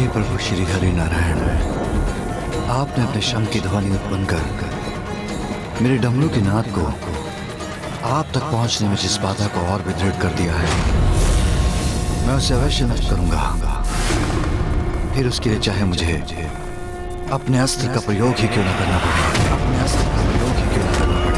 हे प्रभु श्री हरि नारायण, आपने अपने शंख की ध्वनि उत्पन्न कर मेरे डमरू के नाद को आप तक पहुंचने में जिस बाधा को और भी दृढ़ कर दिया है, मैं उसे अवश्य नष्ट करूंगा। फिर उसके लिए चाहे मुझे अपने अस्त्र का प्रयोग ही क्यों न करना पड़े, अपने अस्त्र का प्रयोग ही क्यों न करना पड़े।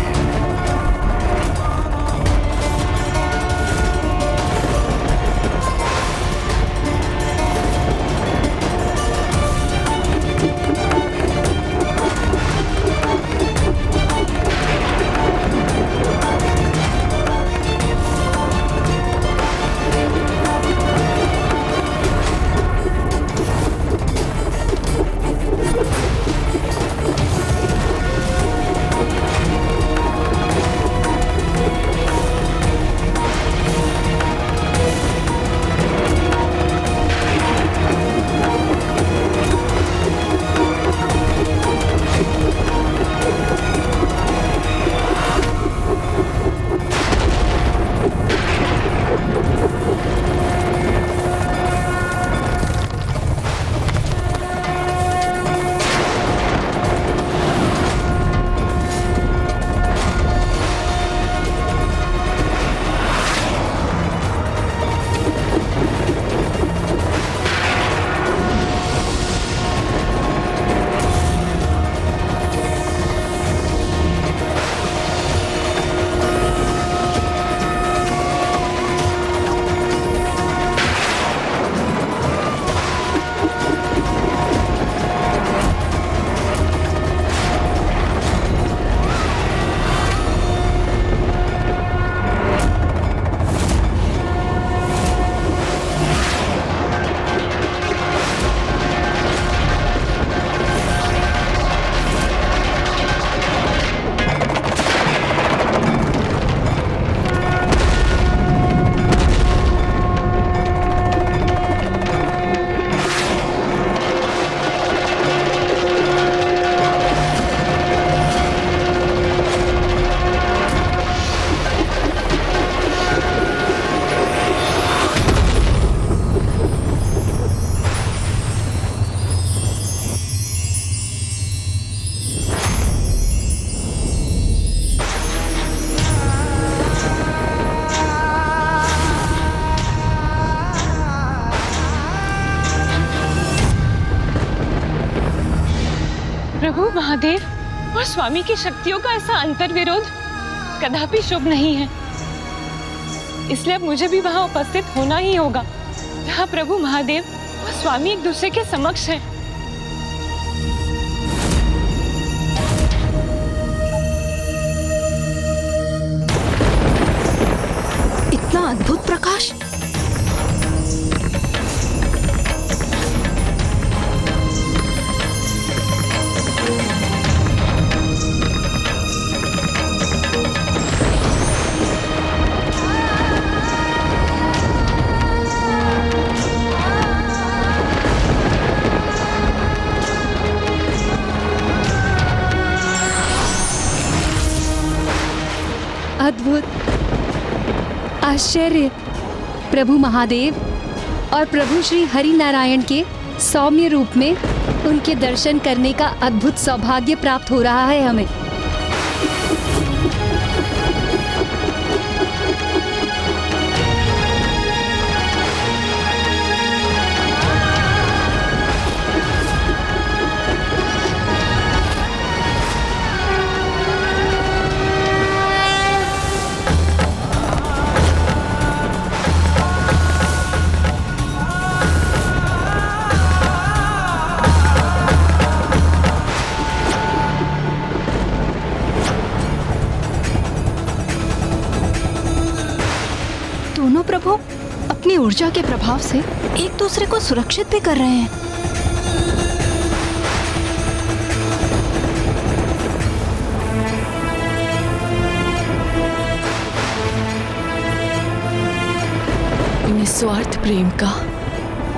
प्रभु महादेव और स्वामी की शक्तियों का ऐसा अंतर विरोध कदापि शुभ नहीं है, इसलिए अब मुझे भी वहां उपस्थित होना ही होगा जहां प्रभु महादेव और स्वामी एक दूसरे के समक्ष हैं। इतना अद्भुत प्रकाश! अद्भुत, आश्चर्य! प्रभु महादेव और प्रभु श्री हरि नारायण के सौम्य रूप में उनके दर्शन करने का अद्भुत सौभाग्य प्राप्त हो रहा है हमें। दोनों प्रभु अपनी ऊर्जा के प्रभाव से एक दूसरे को सुरक्षित भी कर रहे हैं। निस्वार्थ प्रेम का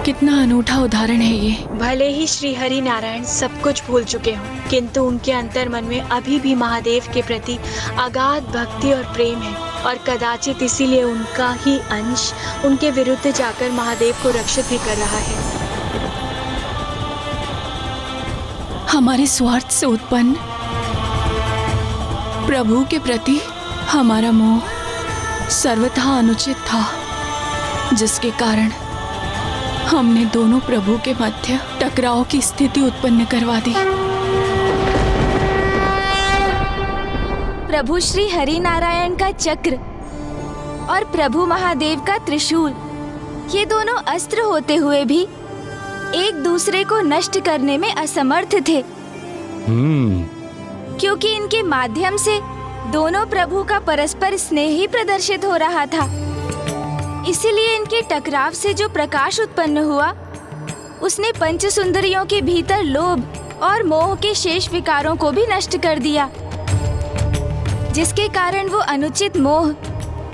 कितना अनूठा उदाहरण है ये। भले ही श्री हरि नारायण सब कुछ भूल चुके हों, किंतु उनके अंतर मन में अभी भी महादेव के प्रति अगाध भक्ति और प्रेम है, और कदाचित इसीलिए उनका ही अंश उनके विरुद्ध जाकर महादेव को रक्षित भी कर रहा है। हमारे स्वार्थ से उत्पन्न प्रभु के प्रति हमारा मोह सर्वथा अनुचित था, जिसके कारण हमने दोनों प्रभु के मध्य टकराव की स्थिति उत्पन्न करवा दी। प्रभु श्री हरि नारायण का चक्र और प्रभु महादेव का त्रिशूल, ये दोनों अस्त्र होते हुए भी एक दूसरे को नष्ट करने में असमर्थ थे, क्योंकि इनके माध्यम से दोनों प्रभु का परस्पर स्नेह ही प्रदर्शित हो रहा था। इसीलिए इनके टकराव से जो प्रकाश उत्पन्न हुआ, उसने पंच सुंदरियों के भीतर लोभ और मोह के शेष विकारों को भी नष्ट कर दिया, जिसके कारण वो अनुचित मोह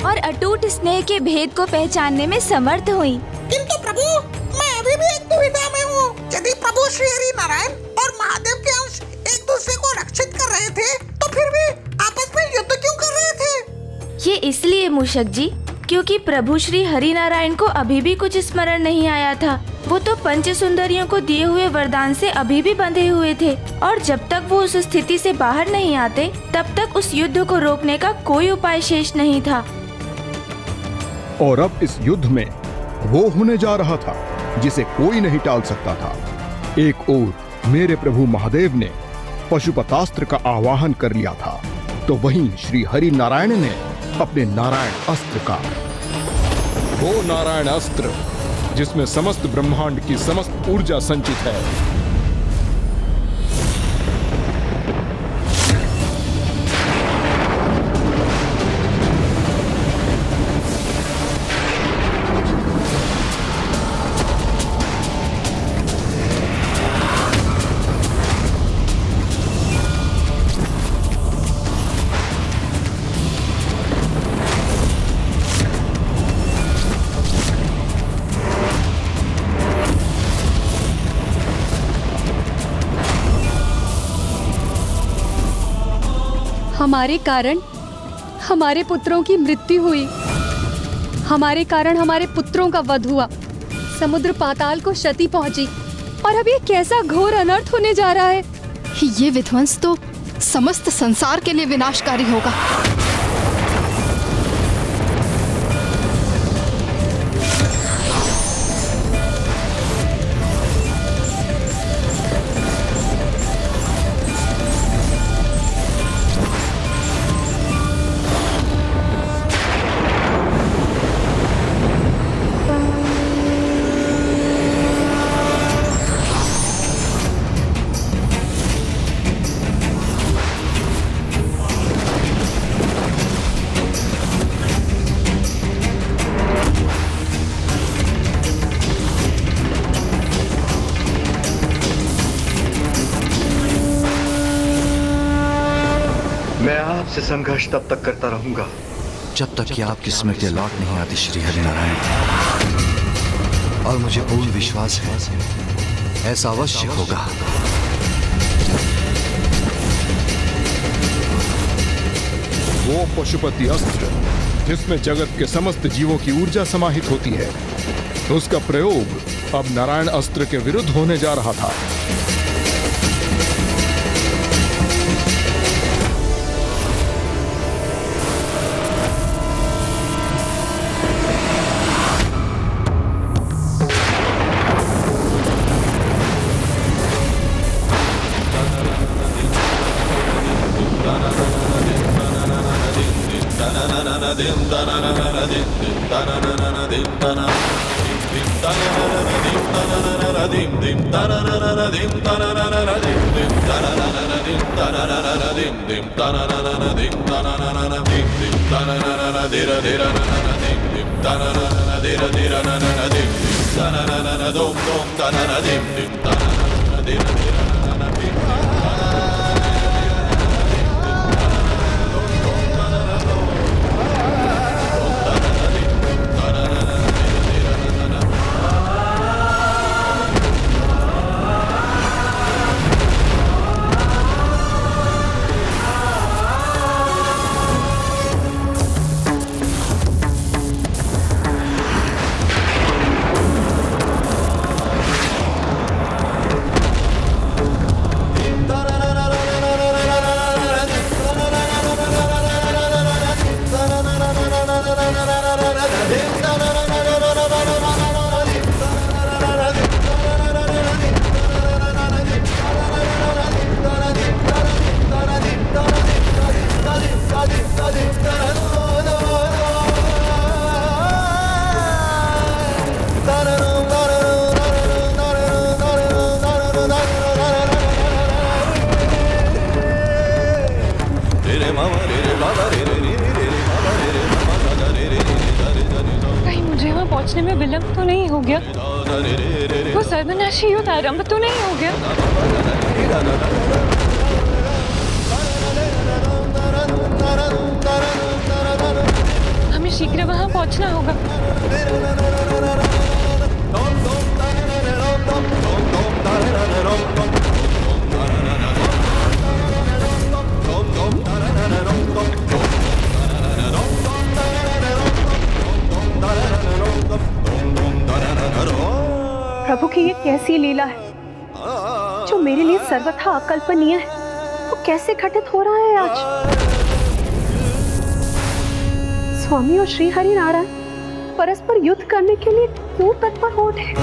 और अटूट स्नेह के भेद को पहचानने में समर्थ हुई। किंतु प्रभु, मैं अभी भी एक दुविधा में हूँ। यदि प्रभु श्री हरि नारायण और महादेव के अंश एक दूसरे को रक्षित कर रहे थे, तो फिर भी आपस में युद्ध क्यों कर रहे थे? ये इसलिए मूषक जी, क्योंकि प्रभु श्री हरि नारायण को अभी भी कुछ स्मरण नहीं आया था। वो तो पंच सुंदरियों को दिए हुए वरदान से अभी भी बंधे हुए थे, और जब तक वो उस स्थिति से बाहर नहीं आते, तब तक उस युद्ध को रोकने का कोई उपाय शेष नहीं था। और अब इस युद्ध में वो होने जा रहा था जिसे कोई नहीं टाल सकता था। एक ओर मेरे प्रभु महादेव ने पशुपतास्त्र का आवाहन कर लिया था, तो वहीं श्री हरि नारायण ने अपने नारायण अस्त्र का, वो नारायण अस्त्र जिसमें समस्त ब्रह्मांड की समस्त ऊर्जा संचित है। हमारे कारण हमारे पुत्रों की मृत्यु हुई, हमारे कारण हमारे पुत्रों का वध हुआ, समुद्र पाताल को क्षति पहुंची, और अब ये कैसा घोर अनर्थ होने जा रहा है। ये विध्वंस तो समस्त संसार के लिए विनाशकारी होगा। मैं आपसे संघर्ष तब तक करता रहूंगा जब तक कि आपकी स्मृति लौट नहीं आती श्री हरिनारायण। और मुझे पूर्ण विश्वास है ऐसा अवश्य होगा। वो पशुपति अस्त्र जिसमें जगत के समस्त जीवों की ऊर्जा समाहित होती है, उसका प्रयोग अब नारायण अस्त्र के विरुद्ध होने जा रहा था। आरंभ तो नहीं हो गया? वो सर्वनाशी युद्ध आरंभ तो नहीं हो गया? हमें शीघ्र वहां पहुंचना होगा। प्रभु की ये कैसी लीला है जो मेरे लिए सर्वथा अकल्पनीय है, वो कैसे घटित हो रहा है आज। स्वामी और श्री हरि नारायण परस्पर युद्ध करने के लिए क्यों तत्पर हो उठे?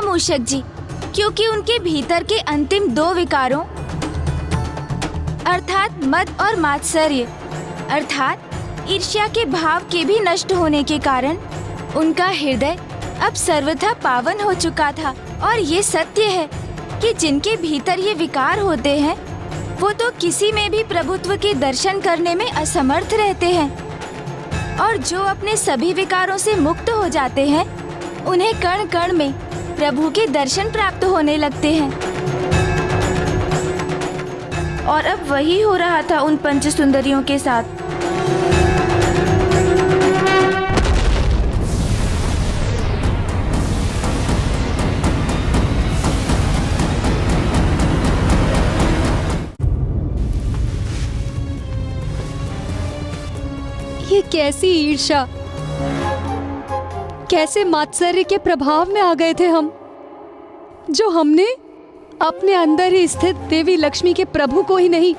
मूषक जी, क्योंकि उनके भीतर के अंतिम दो विकारों अर्थात मद और मात्सर्य अर्थात ईर्ष्या के भाव के भी नष्ट होने के कारण उनका हृदय अब सर्वथा पावन हो चुका था। और ये सत्य है कि जिनके भीतर ये विकार होते हैं वो तो किसी में भी प्रभुत्व के दर्शन करने में असमर्थ रहते हैं, और जो अपने सभी विकारों से मुक्त हो जाते हैं उन्हें कण कण में प्रभु के दर्शन प्राप्त होने लगते हैं। और अब वही हो रहा था उन पंच सुंदरियों के साथ। ये कैसी ईर्ष्या, कैसे मात्सर्य के प्रभाव में आ गए थे हम, जो हमने अपने अंदर ही स्थित देवी लक्ष्मी के प्रभु को ही नहीं,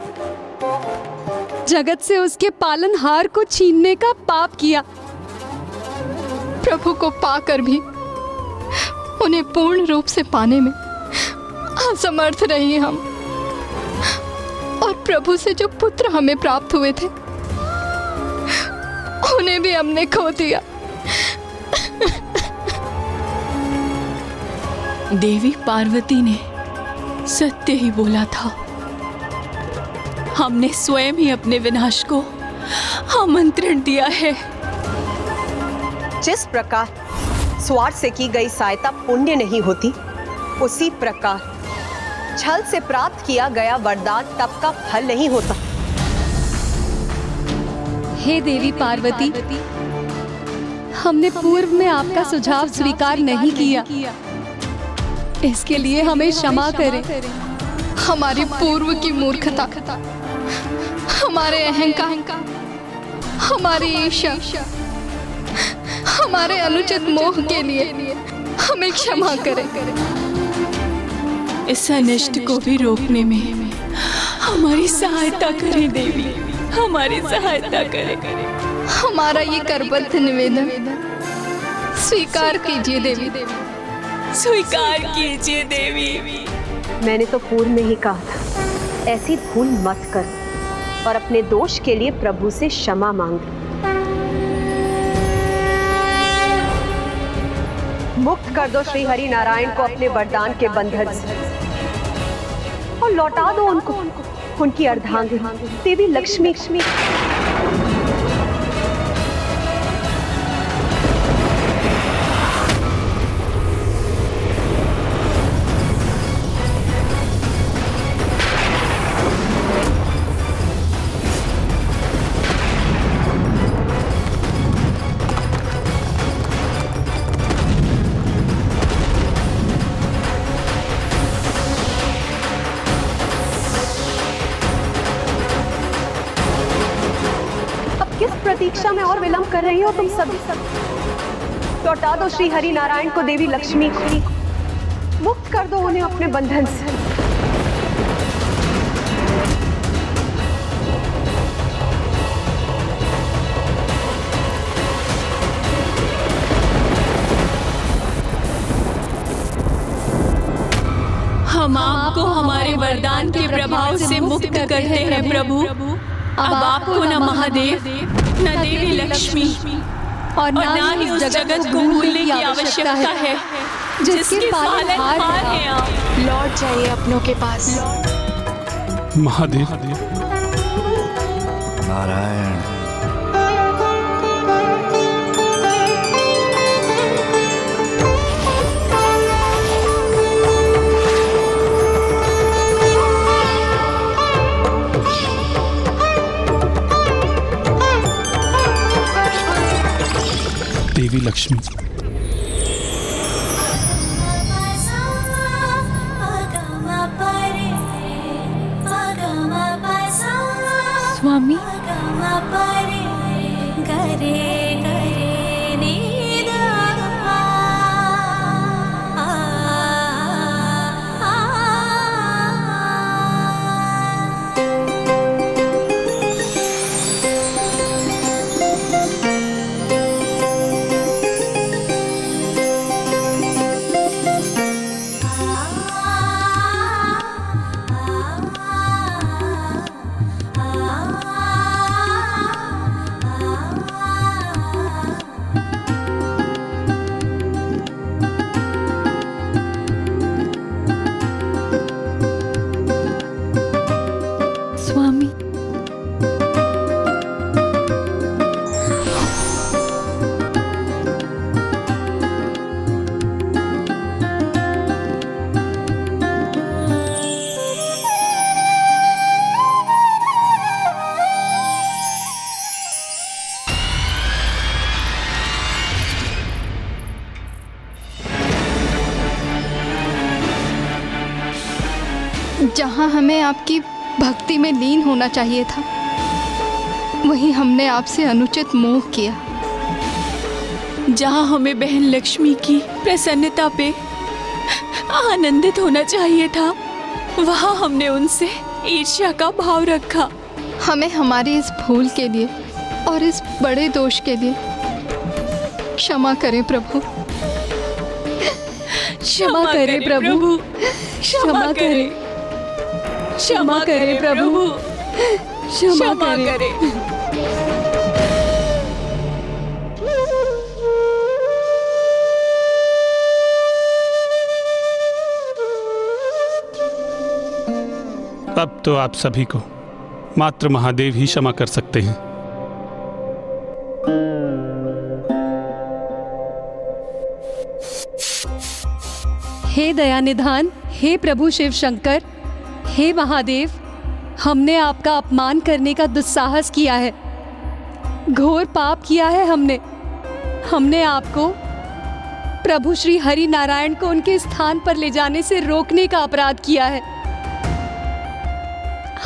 जगत से उसके पालनहार को छीनने का पाप किया। प्रभु को पाकर भी उन्हें पूर्ण रूप से पाने में असमर्थ रहे हम, और प्रभु से जो पुत्र हमें प्राप्त हुए थे उन्हें भी हमने खो दिया। देवी पार्वती ने सत्य ही बोला था। हमने स्वयं ही अपने विनाश को आमंत्रण दिया है। जिस प्रकार स्वार्थ से की गई सहायता पुण्य नहीं होती, उसी प्रकार छल से प्राप्त किया गया वरदान तप का फल नहीं होता। हे देवी पार्वती, हमने पूर्व में आपका सुझाव स्वीकार नहीं किया, इसके लिए हमें क्षमा करें। हमारी पूर्व की मूर्खता, हमारे अहंकार, हमारी ईर्ष्या, हमारे अनुचित मोह के लिए हमें क्षमा करें। इस अनिष्ट को भी रोकने में हमारी सहायता करें देवी, हमारी सहायता करें। हमारा ये करबद्ध निवेदन स्वीकार कीजिए देवी, स्वीकार कीजिए देवी। मैंने तो पूर्व में ही कहा था, ऐसी भूल मत कर और अपने दोष के लिए प्रभु से क्षमा मांग। मुक्त कर दो श्री हरि नारायण को अपने वरदान के बंधन से और लौटा दो उनको उनकी अर्धांगिनी देवी लक्ष्मी। प्रतीक्षा में और विलंब कर रही हो तुम सभी। लौटा दो श्री हरि नारायण को देवी लक्ष्मी को मुक्त कर दो उन्हें अपने बंधन से। हम आपको हमारे वरदान के प्रभाव से मुक्त करते हैं प्रभु। अब आपको न महादेव, न देवी लक्ष्मी और न ही उस जगत को भूलने की आवश्यकता है जिसके पालनहार हैं आप। लौट जाइए अपनों के पास। महादेव। नारायण। देवी लक्ष्मी। स्वामी, स्वामी, जहाँ हमें आपकी भक्ति में लीन होना चाहिए था, वहीं हमने आपसे अनुचित मोह किया। जहाँ हमें बहन लक्ष्मी की प्रसन्नता पे आनंदित होना चाहिए था, वहाँ हमने उनसे ईर्ष्या का भाव रखा। हमें हमारी इस भूल के लिए और इस बड़े दोष के लिए क्षमा करें प्रभु। क्षमा करें प्रभु, क्षमा करें, क्षमा करें प्रभु, क्षमा करें। अब तो आप सभी को मात्र महादेव ही क्षमा कर सकते हैं। हे दयानिधान, हे प्रभु शिव शंकर, हे महादेव, हमने आपका अपमान करने का दुस्साहस किया है, घोर पाप किया है हमने आपको, प्रभु श्री हरि नारायण को उनके स्थान पर ले जाने से रोकने का अपराध किया है।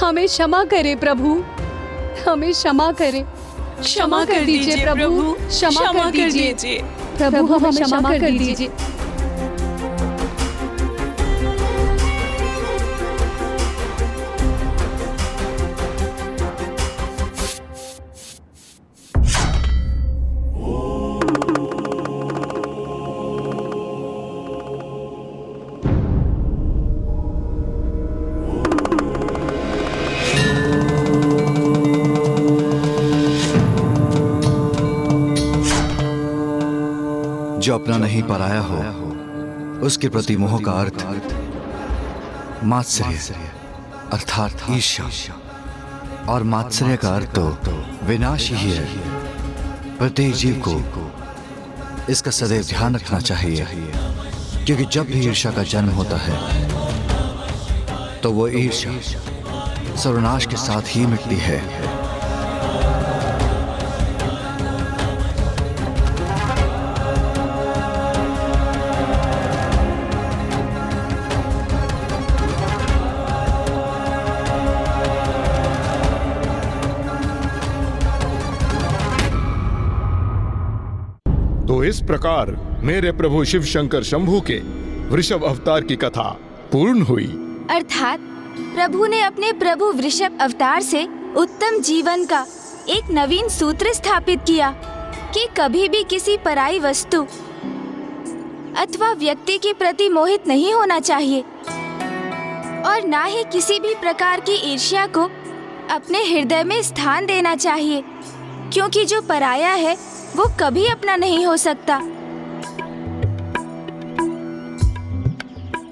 हमें क्षमा करें प्रभु, हमें क्षमा करें। क्षमा कर दीजिए प्रभु, क्षमा कर दीजिए प्रभु, हमें क्षमा कर दीजिए। जो अपना नहीं पराया हो, उसके प्रति मोह का अर्थ मात्सर्य अर्थात ईर्ष्या, और मात्सर्य का अर्थ तो विनाश ही है। प्रत्येक जीव को इसका सदैव ध्यान रखना चाहिए, क्योंकि जब भी ईर्ष्या का जन्म होता है तो वो ईर्ष्या सर्वनाश के साथ ही मिटती है। तो इस प्रकार मेरे प्रभु शिव शंकर शंभू के वृषभ अवतार की कथा पूर्ण हुई। अर्थात प्रभु ने अपने प्रभु वृषभ अवतार से उत्तम जीवन का एक नवीन सूत्र स्थापित किया कि कभी भी किसी पराई वस्तु अथवा व्यक्ति के प्रति मोहित नहीं होना चाहिए और ना ही किसी भी प्रकार की ईर्ष्या को अपने हृदय में स्थान देना चाहिए, क्योंकि जो पराया है वो कभी अपना नहीं हो सकता।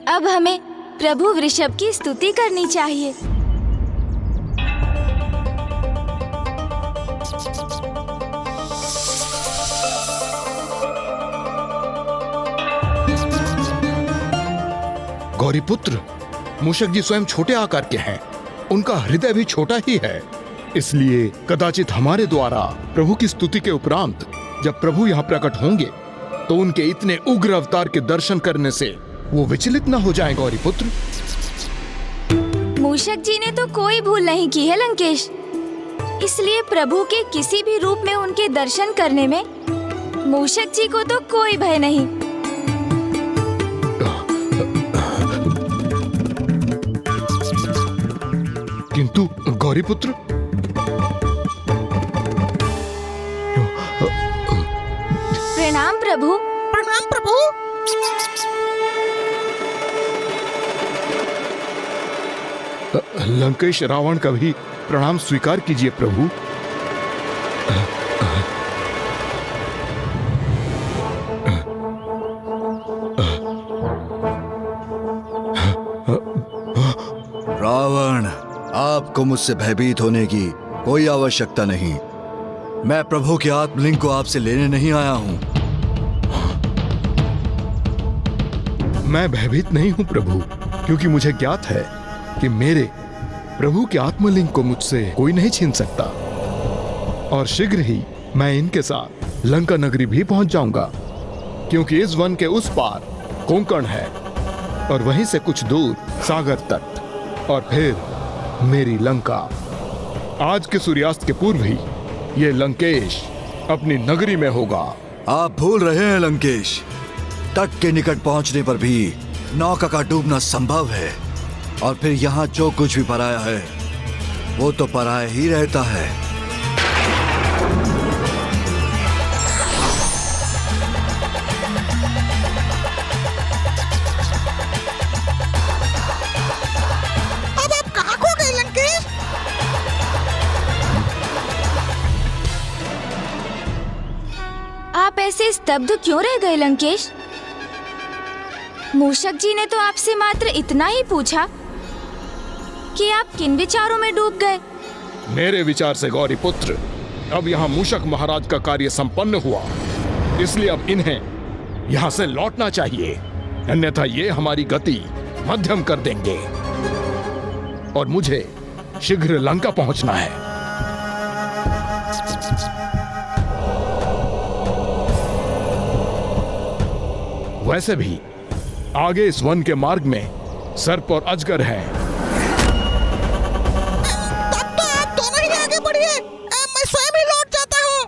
अब हमें प्रभु वृषभ की स्तुति करनी चाहिए। गौरीपुत्र, मूषक जी स्वयं छोटे आकार के हैं, उनका हृदय भी छोटा ही है, इसलिए कदाचित हमारे द्वारा प्रभु की स्तुति के उपरांत जब प्रभु यहाँ प्रकट होंगे तो उनके इतने उग्र अवतार के दर्शन करने से वो विचलित न हो जाएं। गौरीपुत्र, मूषक जी ने तो कोई भूल नहीं की है लंकेश, इसलिए प्रभु के किसी भी रूप में उनके दर्शन करने में मूषक जी को तो कोई भय नहीं। किंतु गौरीपुत्र, प्रणाम प्रभु। प्रणाम प्रभु। लंकेश रावण का भी प्रणाम स्वीकार कीजिए प्रभु। रावण, आपको मुझसे भयभीत होने की कोई आवश्यकता नहीं। मैं प्रभु के आत्मलिंग को आपसे लेने नहीं आया हूं। मैं भयभीत नहीं हूं प्रभु, क्योंकि मुझे ज्ञात है कि मेरे प्रभु के आत्मलिंग को मुझसे कोई नहीं छीन सकता और शीघ्र ही मैं इनके साथ लंका नगरी भी पहुंच जाऊंगा, क्योंकि इस वन के उस पार कोंकण है और वहीं से कुछ दूर सागर तट और फिर मेरी लंका। आज के सूर्यास्त के पूर्व ही ये लंकेश अपनी नगरी में होगा। आप भूल रहे हैं लंकेश, तट के निकट पहुंचने पर भी नौका का डूबना संभव है और फिर यहाँ जो कुछ भी पराया है वो तो पराया ही रहता है। अब आप कहाँ खो गए लंकेश? आप ऐसे स्तब्ध क्यों रह गए लंकेश? मूषक जी ने तो आपसे मात्र इतना ही पूछा कि आप किन विचारों में डूब गए। मेरे विचार से गौरीपुत्र, अब यहाँ मूषक महाराज का कार्य संपन्न हुआ, इसलिए अब इन्हें यहाँ से लौटना चाहिए, अन्यथा ये हमारी गति मध्यम कर देंगे और मुझे शीघ्र लंका पहुंचना है। वैसे भी आगे इस वन के मार्ग में सर्प और अजगर हैं। तब तो आप दोनों ही आगे बढ़िए, मैं स्वयं ही लौट जाता हूँ।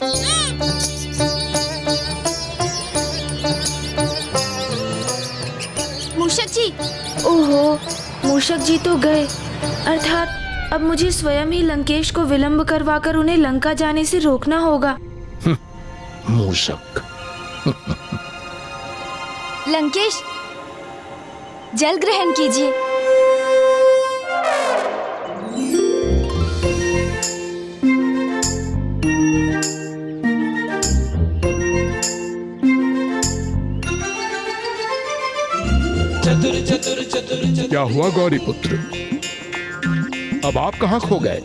मूषक जी, ओहो, मूषक जी तो गए। अर्थात अब मुझे स्वयं ही लंकेश को विलंब करवाकर उन्हें लंका जाने से रोकना होगा। मूषक। लंकेश, जल ग्रहण कीजिए। क्या हुआ गौरीपुत्र, अब आप कहाँ खो गए?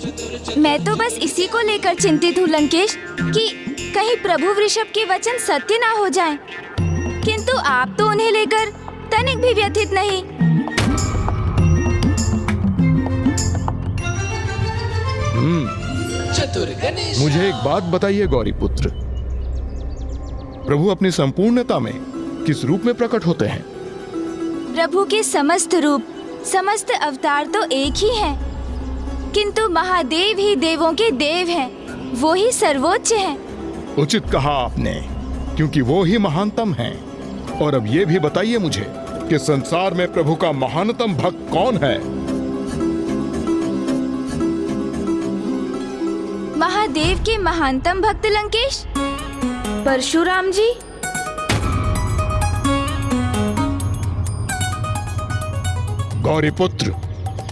मैं तो बस इसी को लेकर चिंतित हूँ लंकेश कि कहीं प्रभु वृषभ के वचन सत्य ना हो जाएं। किंतु आप तो उन्हें लेकर तनिक भी व्यथित नहीं। मुझे एक बात बताइए गौरीपुत्र, प्रभु अपनी संपूर्णता में किस रूप में प्रकट होते हैं? प्रभु के समस्त रूप, समस्त अवतार तो एक ही हैं, किंतु महादेव ही देवों के देव हैं, वो ही सर्वोच्च हैं। उचित कहा आपने, क्योंकि वो ही महानतम हैं। और अब ये भी बताइए मुझे कि संसार में प्रभु का महानतम भक्त कौन है? महादेव के महानतम भक्त लंकेश, परशुराम जी। गौरीपुत्र,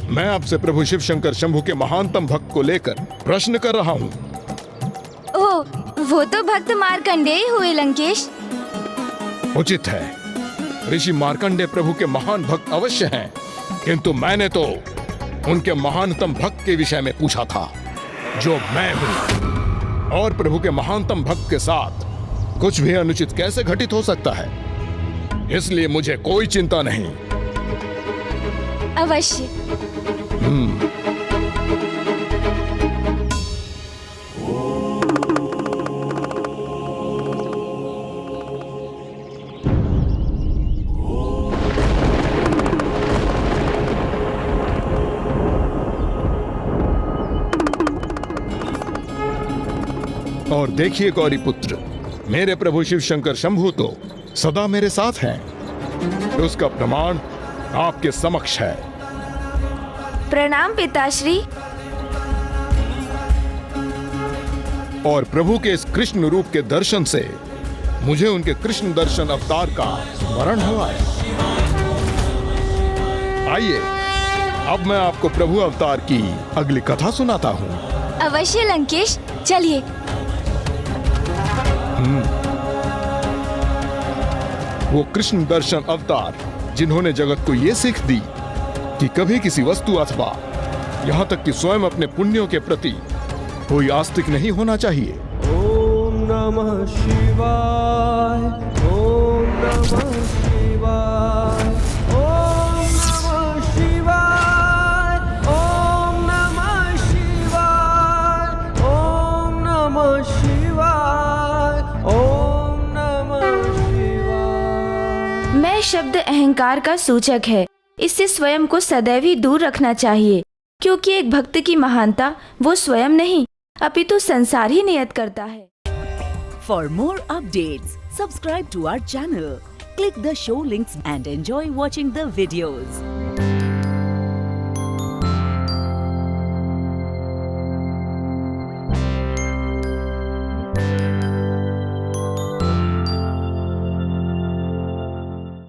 मैं आपसे प्रभु शिव शंकर शंभु के महानतम भक्त को लेकर प्रश्न कर रहा हूँ। ओह, वो तो भक्त मार्कंडेय हुए लंकेश। उचित है, ऋषि मार्कंडेय प्रभु के महान भक्त अवश्य हैं, किंतु मैंने तो उनके महानतम भक्त के विषय में पूछा था, जो मैं हूँ। और प्रभु के महानतम भक्त के साथ कुछ भी अनुचित कैसे घटित हो सकता है? इसलिए मुझे कोई चिंता नहीं। अवश्य। और देखिए गौरीपुत्र, मेरे प्रभु शिव शंकर शंभु तो सदा मेरे साथ हैं। उसका प्रमाण आपके समक्ष है। प्रणाम पिताश्री। और प्रभु के इस कृष्ण रूप के दर्शन से मुझे उनके कृष्ण दर्शन अवतार का स्मरण हुआ है। आइए, अब मैं आपको प्रभु अवतार की अगली कथा सुनाता हूँ। अवश्य लंकेश, चलिए। वो कृष्ण दर्शन अवतार जिन्होंने जगत को ये सीख दी कि कभी किसी वस्तु अथवा यहाँ तक कि स्वयं अपने पुण्यों के प्रति कोई आस्तिक नहीं होना चाहिए। ओम नमः शिवाय, ओम नमः शिवाय, ओम नमः शिवाय, ओम नमः शिवाय, ओम नमः शिवाय, ओम नमः शिवाय। मैं शब्द अहंकार का सूचक है, इससे स्वयं को सदैव ही दूर रखना चाहिए, क्योंकि एक भक्त की महानता वो स्वयं नहीं अपितु संसार ही नियत करता है। For more updates, subscribe to our channel, click the show links and enjoy watching the videos.